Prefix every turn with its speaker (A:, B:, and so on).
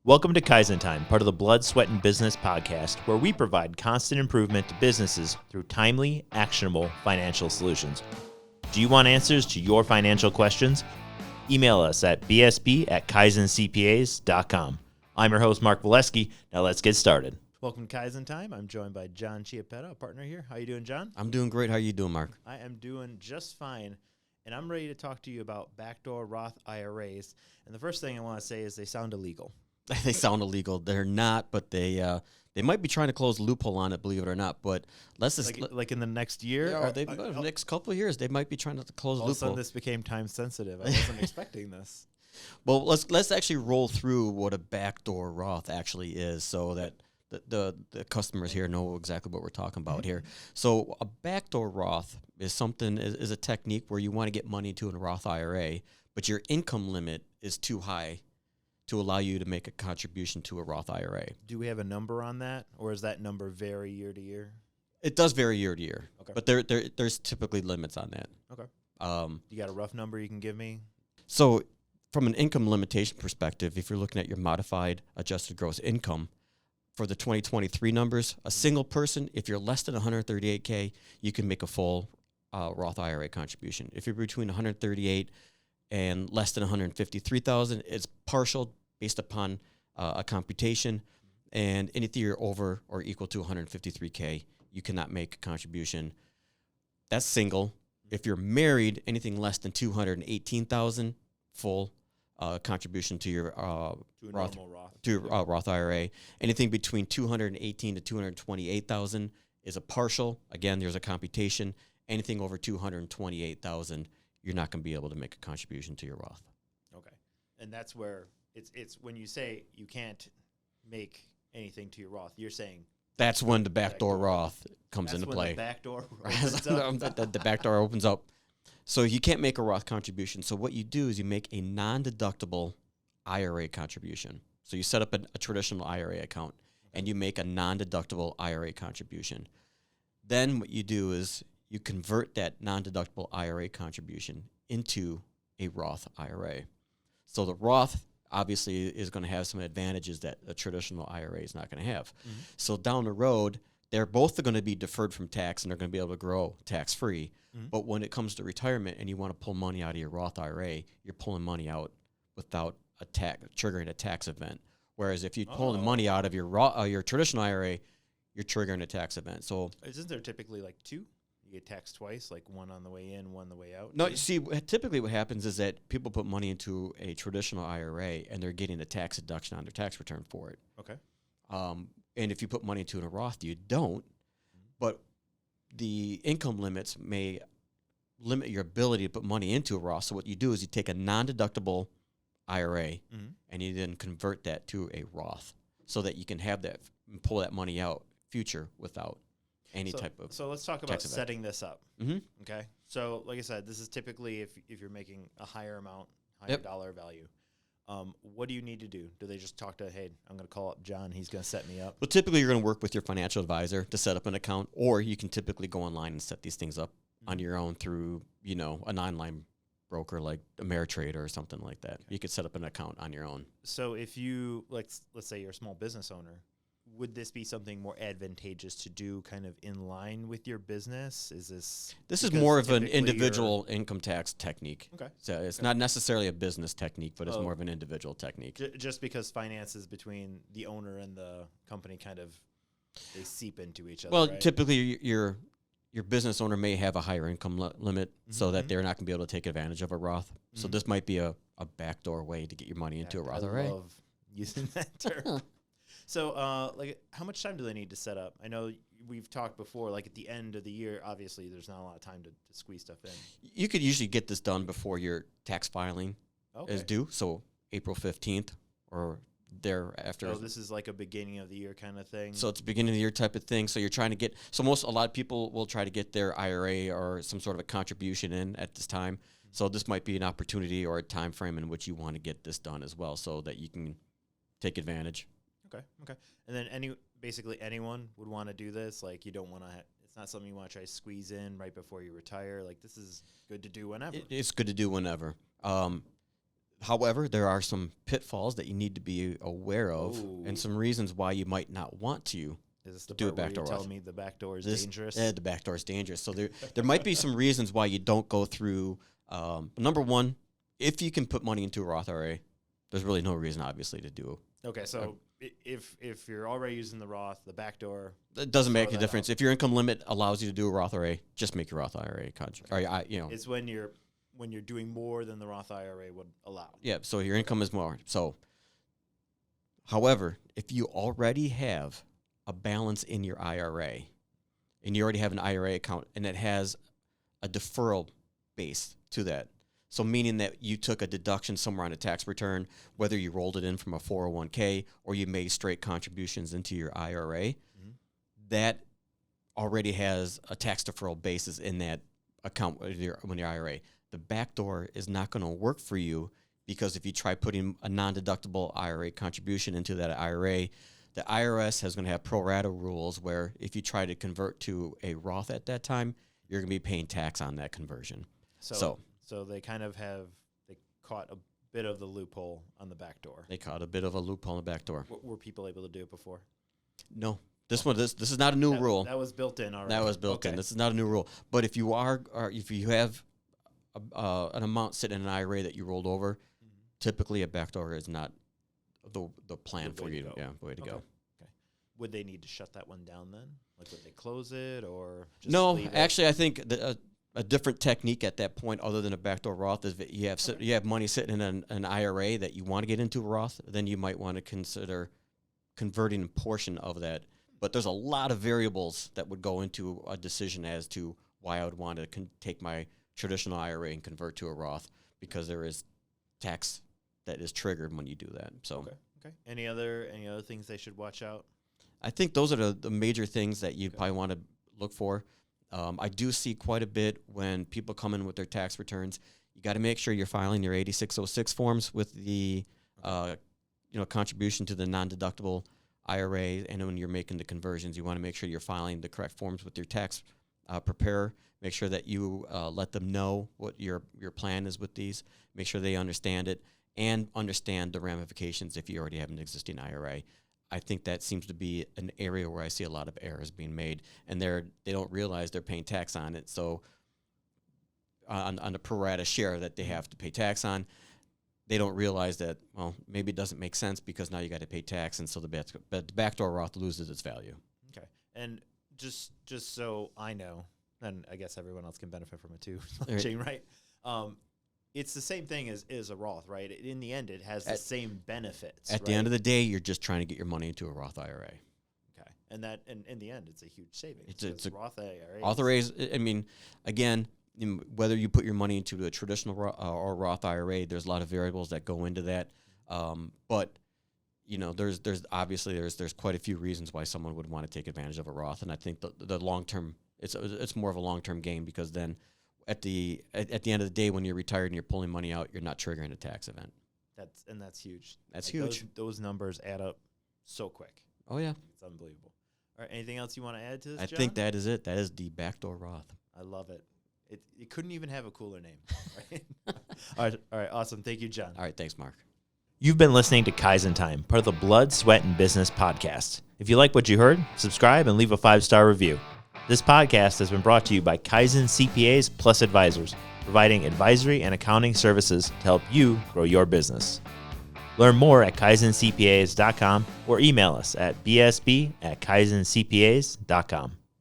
A: Welcome to Kaizen Time, part of the Blood, Sweat, and Business podcast, where we provide constant improvement to businesses through timely, actionable financial solutions. Do you want answers to your financial questions? Email us at bsp@kaizencpas.com. I'm your host, Mark Valesky. Now let's get started. Welcome to Kaizen Time. I'm joined by John Chiappetta, a partner here. How you doing, John?
B: I'm doing great. How you doing, Mark?
A: I am doing just fine, and I'm ready to talk to you about Backdoor Roth IRAs. And the first thing I want to say is they sound illegal.
B: They sound illegal. They're not, but they might be trying to close a loophole on it, believe it or not. But let's just
A: like in the next year,
B: yeah, or the next couple of years, they might be trying to close a
A: all of a sudden
B: loophole.
A: this became time sensitive. I wasn't expecting this.
B: Well, let's actually roll through what a backdoor Roth actually is, so that the customers here know exactly what we're talking about here. So a backdoor Roth is a technique where you want to get money into a Roth IRA, but your income limit is too high to allow you to make a contribution to a Roth IRA.
A: Do we have a number on that, or is that number vary year to year?
B: It does vary year to year,
A: Okay.
B: but there's typically limits on that.
A: Okay. You got a rough number you can give me?
B: So from an income limitation perspective, if you're looking at your modified adjusted gross income, for the 2023 numbers, a single person, if you're less than 138K, you can make a full Roth IRA contribution. If you're between 138 and less than 153,000, it's partial based upon a computation, and anything you're over or equal to 153K, you cannot make a contribution. That's single. If you're married, anything less than 218,000, full contribution to your Roth IRA. Anything between 218 to 228,000 is a partial. Again, there's a computation. Anything over 228,000, you're not going to be able to make a contribution to your Roth.
A: Okay. And that's where it's when you say you can't make anything to your Roth, you're saying
B: that's when the backdoor Roth comes into play.
A: The backdoor opens up.
B: the backdoor opens up. So you can't make a Roth contribution. So what you do is you make a non-deductible IRA contribution. So you set up a traditional IRA account, and you make a non-deductible IRA contribution. Then what you do is you convert that non-deductible IRA contribution into a Roth IRA. So the Roth obviously is going to have some advantages that a traditional IRA is not going to have. Mm-hmm. So down the road, they're both going to be deferred from tax, and they're going to be able to grow tax-free. Mm-hmm. But when it comes to retirement and you want to pull money out of your Roth IRA, you're pulling money out without triggering a tax event. Whereas if you pull the money out of your traditional IRA, you're triggering a tax event. So
A: isn't there typically like two? You get taxed twice, like one on the way in, one on the way out?
B: No, you see, typically what happens is that people put money into a traditional IRA, and they're getting a tax deduction on their tax return for it.
A: Okay.
B: And if you put money into a Roth, you don't. But the income limits may limit your ability to put money into a Roth. So what you do is you take a non-deductible IRA, and you then convert that to a Roth so that you can have that and pull that money out future without any type of.
A: So let's talk about setting this up. Mm-hmm. Okay. So like I said, this is typically if you're making a higher amount, higher dollar value. What do you need to do? Do they just talk to, hey, I'm going to call up John, he's going to set me up?
B: Well, typically you're going to work with your financial advisor to set up an account, or you can typically go online and set these things up on your own through, an online broker like Ameritrade or something like that. Okay. You could set up an account on your own.
A: So if you, let's say you're a small business owner, would this be something more advantageous to do kind of in line with your business? This
B: is more of an individual income tax technique.
A: Okay.
B: So it's not necessarily a business technique, but it's more of an individual technique.
A: Just because finances between the owner and the company kind of, they seep into each other,
B: Well,
A: right?
B: typically your business owner may have a higher income limit so that they're not going to be able to take advantage of a Roth. Mm-hmm. So this might be a backdoor way to get your money into a Roth IRA.
A: I love using that term. So, how much time do they need to set up? I know we've talked before, like at the end of the year, obviously there's not a lot of time to squeeze stuff in.
B: You could usually get this done before your tax filing is due, so April 15th or thereafter.
A: Oh, this is like a beginning of the year kind of thing?
B: So it's a beginning of the year type of thing. So you're trying to get, a lot of people will try to get their IRA or some sort of a contribution in at this time. Mm-hmm. So this might be an opportunity or a time frame in which you want to get this done as well so that you can take advantage.
A: Okay. And then basically anyone would want to do this? Like you don't want to, it's not something you want to try to squeeze in right before you retire? Like this is good to do whenever?
B: It's good to do whenever. However, there are some pitfalls that you need to be aware of, and some reasons why you might not want to
A: Is this the
B: do a
A: part where
B: backdoor
A: you're
B: Roth.
A: telling me the backdoor is dangerous?
B: The backdoor is dangerous. So there might be some reasons why you don't go through. Number one, if you can put money into a Roth IRA, there's really no reason, obviously, to do.
A: Okay, so if you're already using the Roth, the backdoor,
B: It doesn't make a
A: that
B: difference. If your income limit allows you to do a Roth IRA, just make your Roth IRA contract.
A: it's when you're doing more than the Roth IRA would allow.
B: Yeah, so your income is more. So, however, if you already have a balance in your IRA, and you already have an IRA account, and it has a deferral base to that, so meaning that you took a deduction somewhere on a tax return, whether you rolled it in from a 401k or you made straight contributions into your IRA, that already has a tax deferral basis in that account when your IRA. The backdoor is not going to work for you, because if you try putting a non-deductible IRA contribution into that IRA, the IRS is going to have pro rata rules where if you try to convert to a Roth at that time, you're going to be paying tax on that conversion.
A: So they kind of they caught a bit of the loophole on the backdoor.
B: They caught a bit of a loophole on the backdoor.
A: Were people able to do it before?
B: No. This is not a new rule.
A: That was built in already.
B: That was built in. This is not a new rule. But if you if you have an amount sitting in an IRA that you rolled over, typically a backdoor is not the plan for you. Way to go.
A: Okay. Would they need to shut that one down then? Like, would they close it or just
B: No,
A: leave it?
B: actually, I think a different technique at that point, other than a backdoor Roth, is that you have money sitting in an IRA that you want to get into a Roth. Then you might want to consider converting a portion of that. But there's a lot of variables that would go into a decision as to why I would want to take my traditional IRA and convert to a Roth, because there is tax that is triggered when you do that. So,
A: okay. Any other things they should watch out?
B: I think those are the major things that you probably want to look for. I do see quite a bit when people come in with their tax returns. You got to make sure you're filing your 8606 forms with the contribution to the non-deductible IRA, and when you're making the conversions, you want to make sure you're filing the correct forms with your tax preparer. Make sure that you let them know what your plan is with these. Make sure they understand it and understand the ramifications if you already have an existing IRA. I think that seems to be an area where I see a lot of errors being made, and they don't realize they're paying tax on it. So on the pro rata share that they have to pay tax on, they don't realize that, well, maybe it doesn't make sense because now you got to pay tax, and so the backdoor Roth loses its value.
A: Okay. And just so I know, and I guess everyone else can benefit from it too, Shane, right? It's the same thing as a Roth, right? In the end, it has the same benefits.
B: At the end of the day, you're just trying to get your money into a Roth IRA.
A: Okay. And that, and in the end, it's a huge savings.
B: It's a
A: Roth IRA.
B: Roth IRAs, I mean, again, whether you put your money into a traditional or Roth IRA, there's a lot of variables that go into that. But there's obviously quite a few reasons why someone would want to take advantage of a Roth, and I think the long term, it's more of a long term game, because then at the end of the day, when you're retired and you're pulling money out, you're not triggering a tax event.
A: That's huge.
B: That's huge.
A: Those numbers add up so quick.
B: Oh yeah,
A: it's unbelievable. All right, anything else you want to add to this?
B: I
A: John?
B: think that is it. That is the backdoor Roth.
A: I love it. It couldn't even have a cooler name. Right? All right, awesome. Thank you, John.
B: All right, thanks, Mark.
A: You've been listening to Kaizen Time, part of the Blood, Sweat, and Business podcast. If you like what you heard, subscribe and leave a 5-star review. This podcast has been brought to you by Kaizen CPAs Plus Advisors, providing advisory and accounting services to help you grow your business. Learn more at kaizencpas.com or email us at bsb@kaizencpas.com.